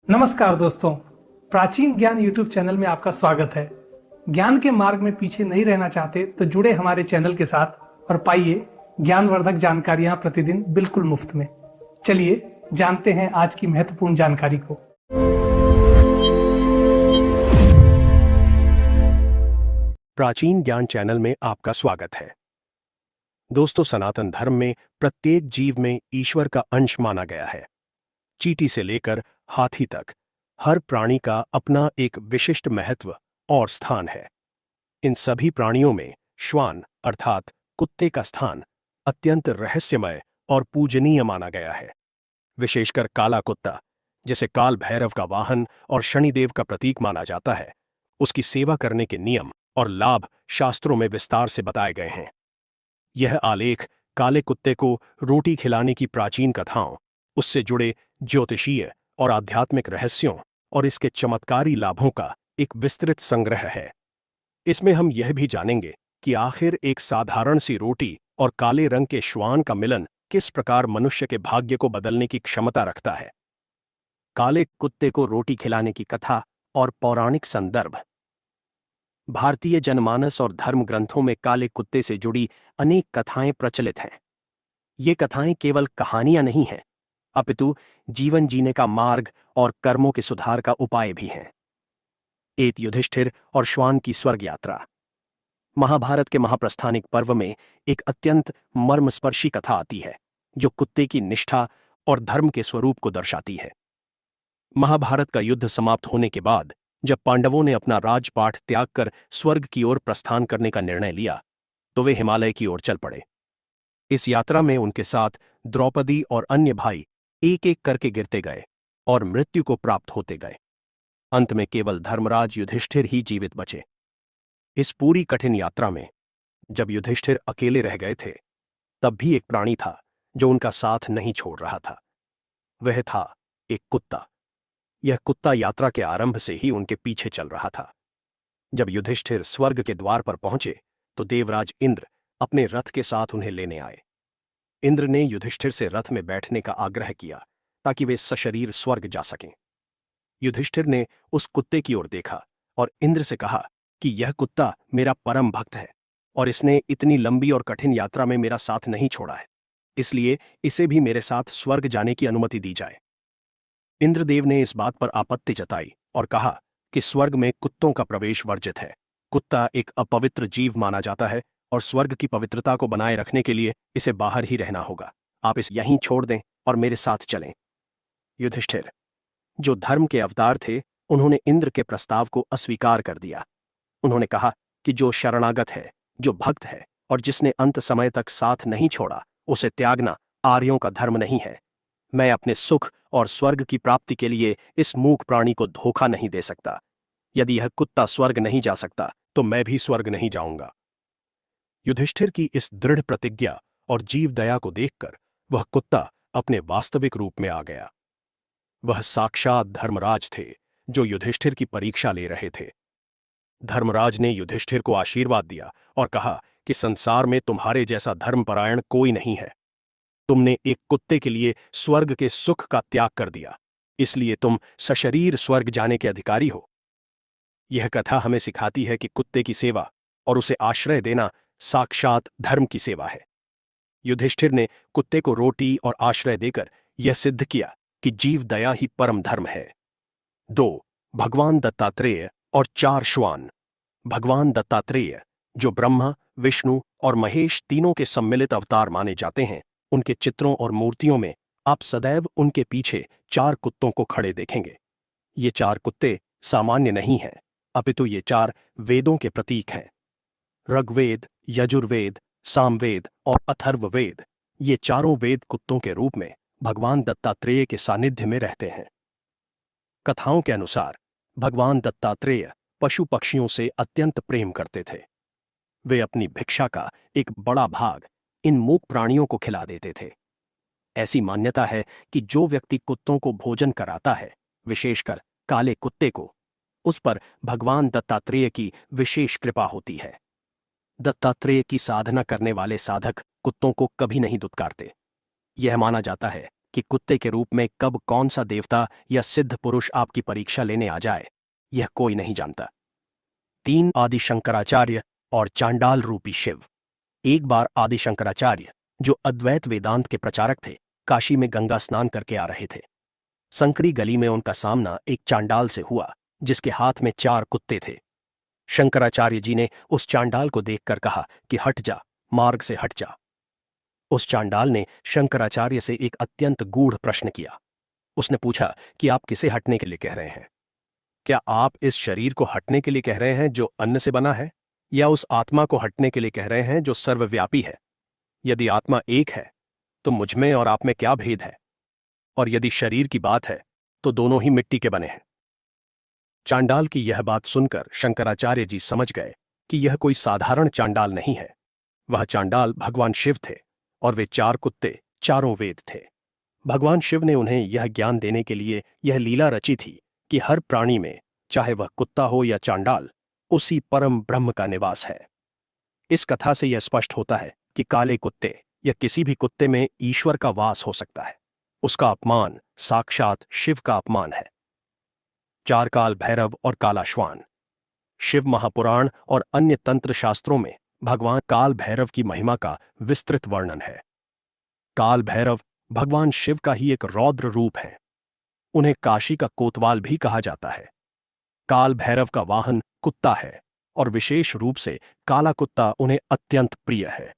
नमस्कार दोस्तों। प्राचीन ज्ञान यूट्यूब चैनल में आपका स्वागत है। ज्ञान के मार्ग में पीछे नहीं रहना चाहते तो जुड़े हमारे चैनल के साथ और पाइए ज्ञानवर्धक जानकारियां प्रतिदिन बिल्कुल मुफ्त में। चलिए जानते हैं आज की महत्वपूर्ण जानकारी को। प्राचीन ज्ञान चैनल में आपका स्वागत है। दोस्तों, सनातन धर्म में प्रत्येक जीव में ईश्वर का अंश माना गया है। चींटी से लेकर हाथी तक हर प्राणी का अपना एक विशिष्ट महत्व और स्थान है। इन सभी प्राणियों में श्वान अर्थात कुत्ते का स्थान अत्यंत रहस्यमय और पूजनीय माना गया है। विशेषकर काला कुत्ता, जिसे काल भैरव का वाहन और शनिदेव का प्रतीक माना जाता है, उसकी सेवा करने के नियम और लाभ शास्त्रों में विस्तार से बताए गए हैं। यह आलेख काले कुत्ते को रोटी खिलाने की प्राचीन कथाओं, उससे जुड़े ज्योतिषीय और आध्यात्मिक रहस्यों और इसके चमत्कारी लाभों का एक विस्तृत संग्रह है। इसमें हम यह भी जानेंगे कि आखिर एक साधारण सी रोटी और काले रंग के श्वान का मिलन किस प्रकार मनुष्य के भाग्य को बदलने की क्षमता रखता है। काले कुत्ते को रोटी खिलाने की कथा और पौराणिक संदर्भ। भारतीय जनमानस और धर्म ग्रंथों में काले कुत्ते से जुड़ी अनेक कथाएं प्रचलित हैं। ये कथाएं केवल कहानियां नहीं हैं, अपितु जीवन जीने का मार्ग और कर्मों के सुधार का उपाय भी हैं। एक युधिष्ठिर और श्वान की स्वर्ग यात्रा। महाभारत के महाप्रस्थानिक पर्व में एक अत्यंत मर्मस्पर्शी कथा आती है, जो कुत्ते की निष्ठा और धर्म के स्वरूप को दर्शाती है। महाभारत का युद्ध समाप्त होने के बाद जब पांडवों ने अपना राजपाट त्याग कर स्वर्ग की ओर प्रस्थान करने का निर्णय लिया, तो वे हिमालय की ओर चल पड़े। इस यात्रा में उनके साथ द्रौपदी और अन्य भाई एक एक करके गिरते गए और मृत्यु को प्राप्त होते गए। अंत में केवल धर्मराज युधिष्ठिर ही जीवित बचे। इस पूरी कठिन यात्रा में जब युधिष्ठिर अकेले रह गए थे, तब भी एक प्राणी था जो उनका साथ नहीं छोड़ रहा था। वह था एक कुत्ता। यह कुत्ता यात्रा के आरंभ से ही उनके पीछे चल रहा था। जब युधिष्ठिर स्वर्ग के द्वार पर पहुंचे तो देवराज इंद्र अपने रथ के साथ उन्हें लेने आए। इंद्र ने युधिष्ठिर से रथ में बैठने का आग्रह किया ताकि वे सशरीर स्वर्ग जा सकें। युधिष्ठिर ने उस कुत्ते की ओर देखा और इंद्र से कहा कि यह कुत्ता मेरा परम भक्त है और इसने इतनी लंबी और कठिन यात्रा में मेरा साथ नहीं छोड़ा है, इसलिए इसे भी मेरे साथ स्वर्ग जाने की अनुमति दी जाए। इंद्रदेव ने इस बात पर आपत्ति जताई और कहा कि स्वर्ग में कुत्तों का प्रवेश वर्जित है। कुत्ता एक अपवित्र जीव माना जाता है और स्वर्ग की पवित्रता को बनाए रखने के लिए इसे बाहर ही रहना होगा। आप इसे यहीं छोड़ दें और मेरे साथ चलें। युधिष्ठिर, जो धर्म के अवतार थे, उन्होंने इंद्र के प्रस्ताव को अस्वीकार कर दिया। उन्होंने कहा कि जो शरणागत है, जो भक्त है और जिसने अंत समय तक साथ नहीं छोड़ा, उसे त्यागना आर्यों का धर्म नहीं है। मैं अपने सुख और स्वर्ग की प्राप्ति के लिए इस मूक प्राणी को धोखा नहीं दे सकता। यदि यह कुत्ता स्वर्ग नहीं जा सकता तो मैं भी स्वर्ग नहीं जाऊंगा। युधिष्ठिर की इस दृढ़ प्रतिज्ञा और जीव दया को देखकर वह कुत्ता अपने वास्तविक रूप में आ गया। वह साक्षात धर्मराज थे, जो युधिष्ठिर की परीक्षा ले रहे थे। धर्मराज ने युधिष्ठिर को आशीर्वाद दिया और कहा कि संसार में तुम्हारे जैसा धर्मपरायण कोई नहीं है। तुमने एक कुत्ते के लिए स्वर्ग के सुख का त्याग कर दिया, इसलिए तुम सशरीर स्वर्ग जाने के अधिकारी हो। यह कथा हमें सिखाती है कि कुत्ते की सेवा और उसे आश्रय देना साक्षात धर्म की सेवा है। युधिष्ठिर ने कुत्ते को रोटी और आश्रय देकर यह सिद्ध किया कि जीव दया ही परम धर्म है। 2. भगवान दत्तात्रेय और 4 श्वान। भगवान दत्तात्रेय, जो ब्रह्मा, विष्णु और महेश तीनों के सम्मिलित अवतार माने जाते हैं, उनके चित्रों और मूर्तियों में आप सदैव उनके पीछे 4 कुत्तों को खड़े देखेंगे। ये 4 कुत्ते सामान्य नहीं हैं, अपितु ये 4 वेदों के प्रतीक हैं। ऋग्वेद, यजुर्वेद, सामवेद और अथर्ववेद, ये चारों वेद कुत्तों के रूप में भगवान दत्तात्रेय के सानिध्य में रहते हैं। कथाओं के अनुसार भगवान दत्तात्रेय पशु पक्षियों से अत्यंत प्रेम करते थे। वे अपनी भिक्षा का एक बड़ा भाग इन मूक प्राणियों को खिला देते थे। ऐसी मान्यता है कि जो व्यक्ति कुत्तों को भोजन कराता है, विशेषकर काले कुत्ते को, उस पर भगवान दत्तात्रेय की विशेष कृपा होती है। दत्तात्रेय की साधना करने वाले साधक कुत्तों को कभी नहीं दुत्कारते। यह माना जाता है कि कुत्ते के रूप में कब कौन सा देवता या सिद्ध पुरुष आपकी परीक्षा लेने आ जाए, यह कोई नहीं जानता। 3 आदि शंकराचार्य और चांडाल रूपी शिव। एक बार आदि शंकराचार्य, जो अद्वैत वेदांत के प्रचारक थे, काशी में गंगा स्नान करके आ रहे थे। संकरी गली में उनका सामना एक चांडाल से हुआ, जिसके हाथ में 4 कुत्ते थे। शंकराचार्य जी ने उस चांडाल को देखकर कहा कि हट जा, मार्ग से हट जा। उस चांडाल ने शंकराचार्य से एक अत्यंत गूढ़ प्रश्न किया। उसने पूछा कि आप किसे हटने के लिए कह रहे हैं? क्या आप इस शरीर को हटने के लिए कह रहे हैं जो अन्न से बना है, या उस आत्मा को हटने के लिए कह रहे हैं जो सर्वव्यापी है? यदि आत्मा एक है तो मुझमें और आप में क्या भेद है? और यदि शरीर की बात है तो दोनों ही मिट्टी के बने हैं। चांडाल की यह बात सुनकर शंकराचार्य जी समझ गए कि यह कोई साधारण चांडाल नहीं है। वह चांडाल भगवान शिव थे और वे 4 कुत्ते चारों वेद थे। भगवान शिव ने उन्हें यह ज्ञान देने के लिए यह लीला रची थी कि हर प्राणी में, चाहे वह कुत्ता हो या चांडाल, उसी परम ब्रह्म का निवास है। इस कथा से यह स्पष्ट होता है कि काले कुत्ते या किसी भी कुत्ते में ईश्वर का वास हो सकता है। उसका अपमान साक्षात शिव का अपमान है। 4 काल भैरव और काला श्वान। शिव महापुराण और अन्य तंत्र शास्त्रों में भगवान काल भैरव की महिमा का विस्तृत वर्णन है। काल भैरव भगवान शिव का ही एक रौद्र रूप है। उन्हें काशी का कोतवाल भी कहा जाता है। काल भैरव का वाहन कुत्ता है और विशेष रूप से काला कुत्ता उन्हें अत्यंत प्रिय है।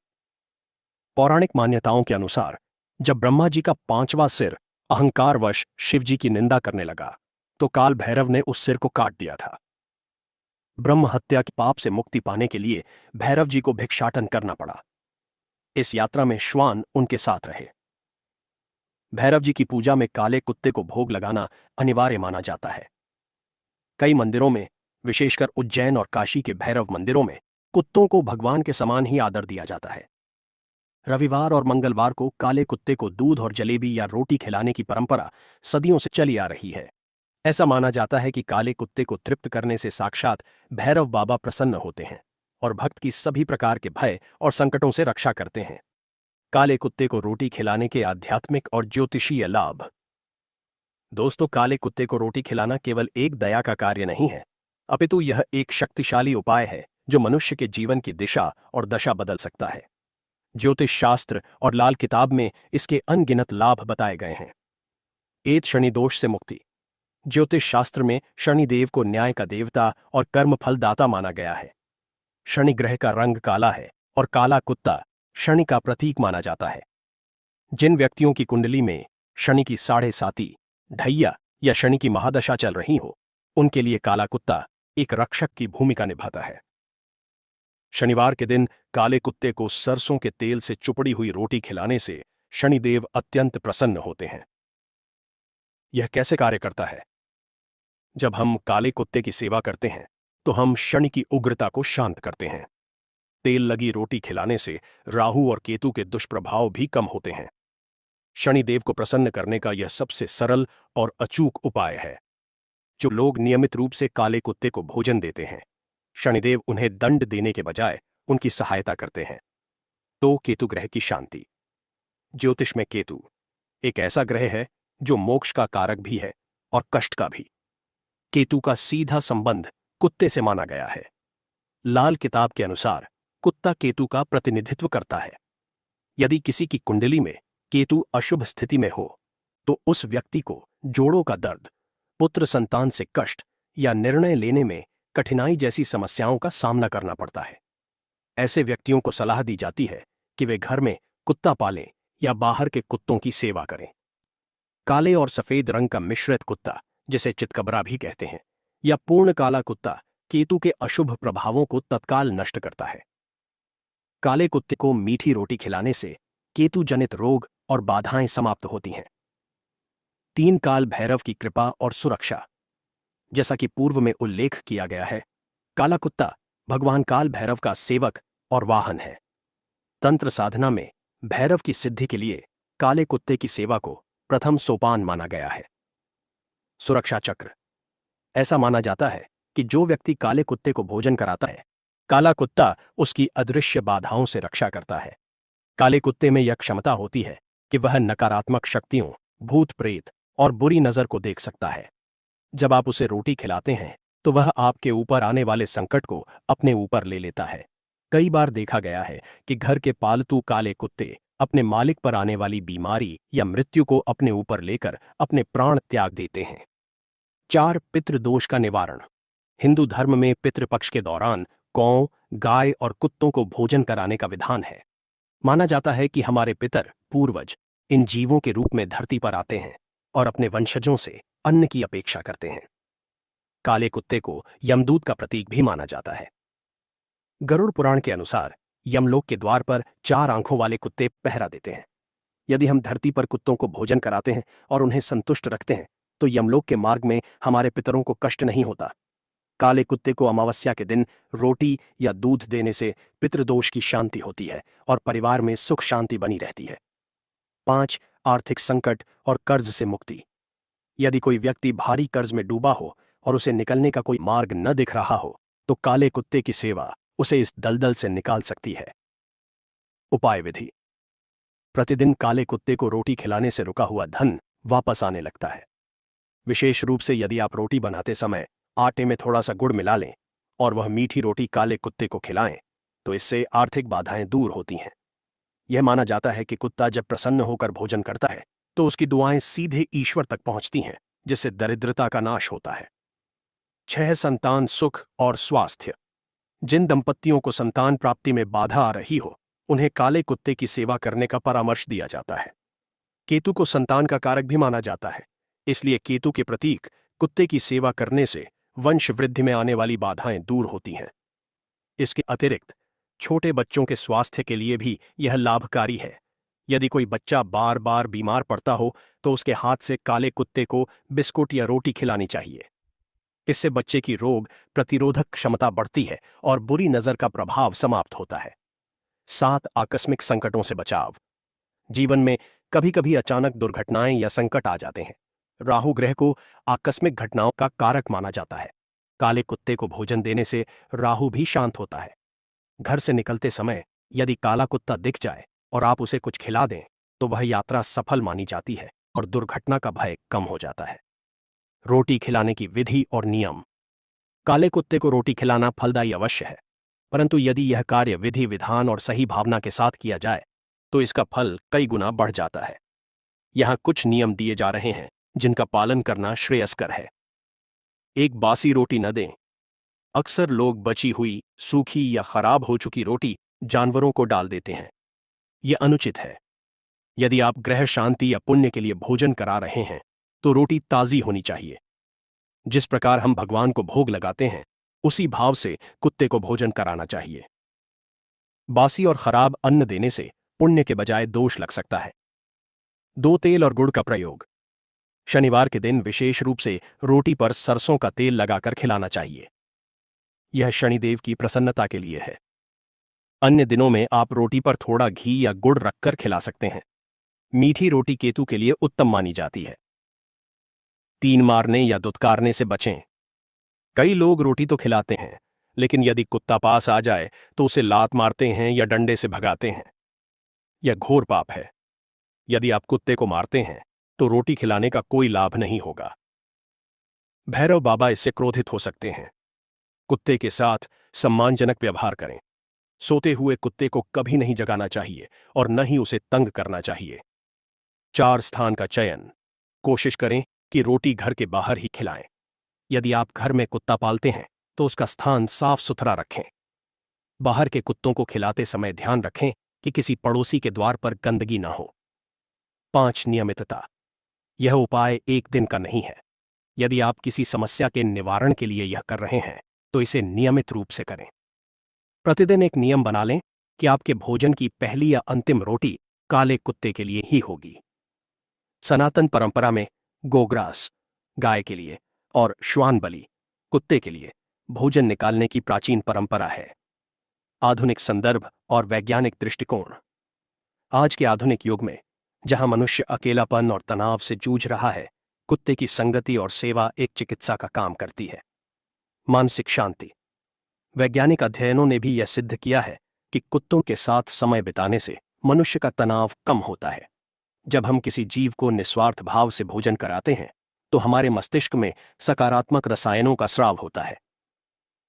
पौराणिक मान्यताओं के अनुसार जब ब्रह्मा जी का 5वां सिर अहंकारवश शिव जी की निंदा करने लगा तो काल भैरव ने उस सिर को काट दिया था। ब्रह्म हत्या के पाप से मुक्ति पाने के लिए भैरव जी को भिक्षाटन करना पड़ा। इस यात्रा में श्वान उनके साथ रहे। भैरव जी की पूजा में काले कुत्ते को भोग लगाना अनिवार्य माना जाता है। कई मंदिरों में, विशेषकर उज्जैन और काशी के भैरव मंदिरों में, कुत्तों को भगवान के समान ही आदर दिया जाता है। रविवार और मंगलवार को काले कुत्ते को दूध और जलेबी या रोटी खिलाने की परंपरा सदियों से चली आ रही है। ऐसा माना जाता है कि काले कुत्ते को तृप्त करने से साक्षात भैरव बाबा प्रसन्न होते हैं और भक्त की सभी प्रकार के भय और संकटों से रक्षा करते हैं। काले कुत्ते को रोटी खिलाने के आध्यात्मिक और ज्योतिषीय लाभ। दोस्तों, काले कुत्ते को रोटी खिलाना केवल एक दया का कार्य नहीं है, अपितु यह एक शक्तिशाली उपाय है जो मनुष्य के जीवन की दिशा और दशा बदल सकता है। ज्योतिष शास्त्र और लाल किताब में इसके अनगिनत लाभ बताए गए हैं। 1 शनि दोष से मुक्ति। ज्योतिष शास्त्र में शनिदेव को न्याय का देवता और कर्मफल दाता माना गया है। शनि ग्रह का रंग काला है और काला कुत्ता शनि का प्रतीक माना जाता है। जिन व्यक्तियों की कुंडली में शनि की 7.5 ढैया या शनि की महादशा चल रही हो, उनके लिए काला कुत्ता एक रक्षक की भूमिका निभाता है। शनिवार के दिन काले कुत्ते को सरसों के तेल से चुपड़ी हुई रोटी खिलाने से शनिदेव अत्यंत प्रसन्न होते हैं। यह कैसे कार्य करता है? जब हम काले कुत्ते की सेवा करते हैं तो हम शनि की उग्रता को शांत करते हैं। तेल लगी रोटी खिलाने से राहु और केतु के दुष्प्रभाव भी कम होते हैं। शनिदेव को प्रसन्न करने का यह सबसे सरल और अचूक उपाय है। जो लोग नियमित रूप से काले कुत्ते को भोजन देते हैं, शनिदेव उन्हें दंड देने के बजाय उनकी सहायता करते हैं। तो केतु ग्रह की शांति। ज्योतिष में केतु एक ऐसा ग्रह है जो मोक्ष का कारक भी है और कष्ट का भी। केतु का सीधा संबंध कुत्ते से माना गया है। लाल किताब के अनुसार कुत्ता केतु का प्रतिनिधित्व करता है। यदि किसी की कुंडली में केतु अशुभ स्थिति में हो तो उस व्यक्ति को जोड़ों का दर्द, पुत्र संतान से कष्ट या निर्णय लेने में कठिनाई जैसी समस्याओं का सामना करना पड़ता है। ऐसे व्यक्तियों को सलाह दी जाती है कि वे घर में कुत्ता पालें या बाहर के कुत्तों की सेवा करें। काले और सफेद रंग का मिश्रित कुत्ता, जिसे चितकबरा भी कहते हैं, या पूर्ण काला कुत्ता केतु के अशुभ प्रभावों को तत्काल नष्ट करता है। काले कुत्ते को मीठी रोटी खिलाने से केतु जनित रोग और बाधाएं समाप्त होती हैं। 3 काल भैरव की कृपा और सुरक्षा। जैसा कि पूर्व में उल्लेख किया गया है, काला कुत्ता भगवान काल भैरव का सेवक और वाहन है। तंत्र साधना में भैरव की सिद्धि के लिए काले कुत्ते की सेवा को प्रथम सोपान माना गया है। सुरक्षा चक्र। ऐसा माना जाता है कि जो व्यक्ति काले कुत्ते को भोजन कराता है, काला कुत्ता उसकी अदृश्य बाधाओं से रक्षा करता है। काले कुत्ते में यह क्षमता होती है कि वह नकारात्मक शक्तियों भूत प्रेत और बुरी नजर को देख सकता है। जब आप उसे रोटी खिलाते हैं तो वह आपके ऊपर आने वाले संकट को अपने ऊपर ले लेता है। कई बार देखा गया है कि घर के पालतू काले कुत्ते अपने मालिक पर आने वाली बीमारी या मृत्यु को अपने ऊपर लेकर अपने प्राण त्याग देते हैं। 4 पितृदोष का निवारण। हिंदू धर्म में पितृपक्ष के दौरान गौ, गाय और कुत्तों को भोजन कराने का विधान है। माना जाता है कि हमारे पितर पूर्वज इन जीवों के रूप में धरती पर आते हैं और अपने वंशजों से अन्न की अपेक्षा करते हैं। काले कुत्ते को यमदूत का प्रतीक भी माना जाता है। गरुड़ पुराण के अनुसार यमलोक के द्वार पर 4 आंखों वाले कुत्ते पहरा देते हैं। यदि हम धरती पर कुत्तों को भोजन कराते हैं और उन्हें संतुष्ट रखते हैं तो यमलोक के मार्ग में हमारे पितरों को कष्ट नहीं होता। काले कुत्ते को अमावस्या के दिन रोटी या दूध देने से पितृदोष की शांति होती है और परिवार में सुख शांति बनी रहती है। 5 आर्थिक संकट और कर्ज से मुक्ति। यदि कोई व्यक्ति भारी कर्ज में डूबा हो और उसे निकलने का कोई मार्ग न दिख रहा हो तो काले कुत्ते की सेवा उसे इस दलदल से निकाल सकती है। उपाय विधि। प्रतिदिन काले कुत्ते को रोटी खिलाने से रुका हुआ धन वापस आने लगता है। विशेष रूप से यदि आप रोटी बनाते समय आटे में थोड़ा सा गुड़ मिला लें और वह मीठी रोटी काले कुत्ते को खिलाएं तो इससे आर्थिक बाधाएं दूर होती हैं। यह माना जाता है कि कुत्ता जब प्रसन्न होकर भोजन करता है तो उसकी दुआएं सीधे ईश्वर तक पहुंचती हैं, जिससे दरिद्रता का नाश होता है। 6 संतान सुख और स्वास्थ्य। जिन दंपत्तियों को संतान प्राप्ति में बाधा आ रही हो उन्हें काले कुत्ते की सेवा करने का परामर्श दिया जाता है। केतु को संतान का कारक भी माना जाता है, इसलिए केतु के प्रतीक कुत्ते की सेवा करने से वंश वृद्धि में आने वाली बाधाएं दूर होती हैं। इसके अतिरिक्त छोटे बच्चों के स्वास्थ्य के लिए भी यह लाभकारी है। यदि कोई बच्चा बार बार बीमार पड़ता हो तो उसके हाथ से काले कुत्ते को बिस्कुट या रोटी खिलानी चाहिए। इससे बच्चे की रोग प्रतिरोधक क्षमता बढ़ती है और बुरी नजर का प्रभाव समाप्त होता है। 7 आकस्मिक संकटों से बचाव। जीवन में कभी कभी अचानक दुर्घटनाएं या संकट आ जाते हैं। राहु ग्रह को आकस्मिक घटनाओं का कारक माना जाता है। काले कुत्ते को भोजन देने से राहु भी शांत होता है। घर से निकलते समय यदि काला कुत्ता दिख जाए और आप उसे कुछ खिला दें तो वह यात्रा सफल मानी जाती है और दुर्घटना का भय कम हो जाता है। रोटी खिलाने की विधि और नियम। काले कुत्ते को रोटी खिलाना फलदायी अवश्य है, परंतु यदि यह कार्य विधि विधान और सही भावना के साथ किया जाए तो इसका फल कई गुना बढ़ जाता है। यहां कुछ नियम दिए जा रहे हैं जिनका पालन करना श्रेयस्कर है। 1 बासी रोटी न दें। अक्सर लोग बची हुई, सूखी या खराब हो चुकी रोटी जानवरों को डाल देते हैं। यह अनुचित है। यदि आप ग्रह शांति या पुण्य के लिए भोजन करा रहे हैं तो रोटी ताजी होनी चाहिए। जिस प्रकार हम भगवान को भोग लगाते हैं उसी भाव से कुत्ते को भोजन कराना चाहिए। बासी और खराब अन्न देने से पुण्य के बजाय दोष लग सकता है। 2 तेल और गुड़ का प्रयोग। शनिवार के दिन विशेष रूप से रोटी पर सरसों का तेल लगाकर खिलाना चाहिए। यह शनिदेव की प्रसन्नता के लिए है। अन्य दिनों में आप रोटी पर थोड़ा घी या गुड़ रखकर खिला सकते हैं। मीठी रोटी केतु के लिए उत्तम मानी जाती है। 3 मारने या दुत्कारने से बचें। कई लोग रोटी तो खिलाते हैं, लेकिन यदि कुत्ता पास आ जाए तो उसे लात मारते हैं या डंडे से भगाते हैं। यह घोर पाप है। यदि आप कुत्ते को मारते हैं तो रोटी खिलाने का कोई लाभ नहीं होगा। भैरव बाबा इससे क्रोधित हो सकते हैं। कुत्ते के साथ सम्मानजनक व्यवहार करें। सोते हुए कुत्ते को कभी नहीं जगाना चाहिए और न ही उसे तंग करना चाहिए। 4 स्थान का चयन। कोशिश करें कि रोटी घर के बाहर ही खिलाएं। यदि आप घर में कुत्ता पालते हैं तो उसका स्थान साफ सुथरा रखें। बाहर के कुत्तों को खिलाते समय ध्यान रखें कि किसी पड़ोसी के द्वार पर गंदगी न हो। 5 नियमितता। यह उपाय एक दिन का नहीं है। यदि आप किसी समस्या के निवारण के लिए यह कर रहे हैं तो इसे नियमित रूप से करें। प्रतिदिन एक नियम बना लें कि आपके भोजन की पहली या अंतिम रोटी काले कुत्ते के लिए ही होगी। सनातन परंपरा में गोग्रास गाय के लिए और श्वान बलि कुत्ते के लिए भोजन निकालने की प्राचीन परंपरा है। आधुनिक संदर्भ और वैज्ञानिक दृष्टिकोण। आज के आधुनिक युग में जहां मनुष्य अकेलापन और तनाव से जूझ रहा है, कुत्ते की संगति और सेवा एक चिकित्सा का काम करती है। मानसिक शांति। वैज्ञानिक अध्ययनों ने भी यह सिद्ध किया है कि कुत्तों के साथ समय बिताने से मनुष्य का तनाव कम होता है। जब हम किसी जीव को निस्वार्थ भाव से भोजन कराते हैं तो हमारे मस्तिष्क में सकारात्मक रसायनों का स्राव होता है।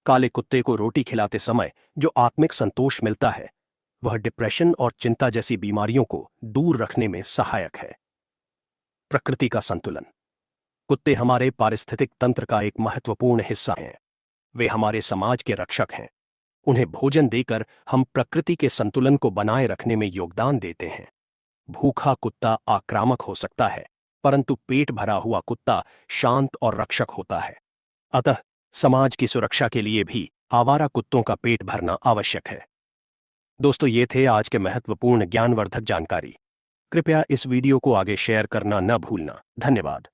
काले कुत्ते को रोटी खिलाते समय जो आत्मिक संतोष मिलता है वह डिप्रेशन और चिंता जैसी बीमारियों को दूर रखने में सहायक है। प्रकृति का संतुलन। कुत्ते हमारे पारिस्थितिक तंत्र का एक महत्वपूर्ण हिस्सा हैं। वे हमारे समाज के रक्षक हैं। उन्हें भोजन देकर हम प्रकृति के संतुलन को बनाए रखने में योगदान देते हैं। भूखा कुत्ता आक्रामक हो सकता है, परंतु पेट भरा हुआ कुत्ता शांत और रक्षक होता है। अतः समाज की सुरक्षा के लिए भी आवारा कुत्तों का पेट भरना आवश्यक है। दोस्तों, ये थे आज के महत्वपूर्ण ज्ञानवर्धक जानकारी। कृपया इस वीडियो को आगे शेयर करना न भूलना। धन्यवाद।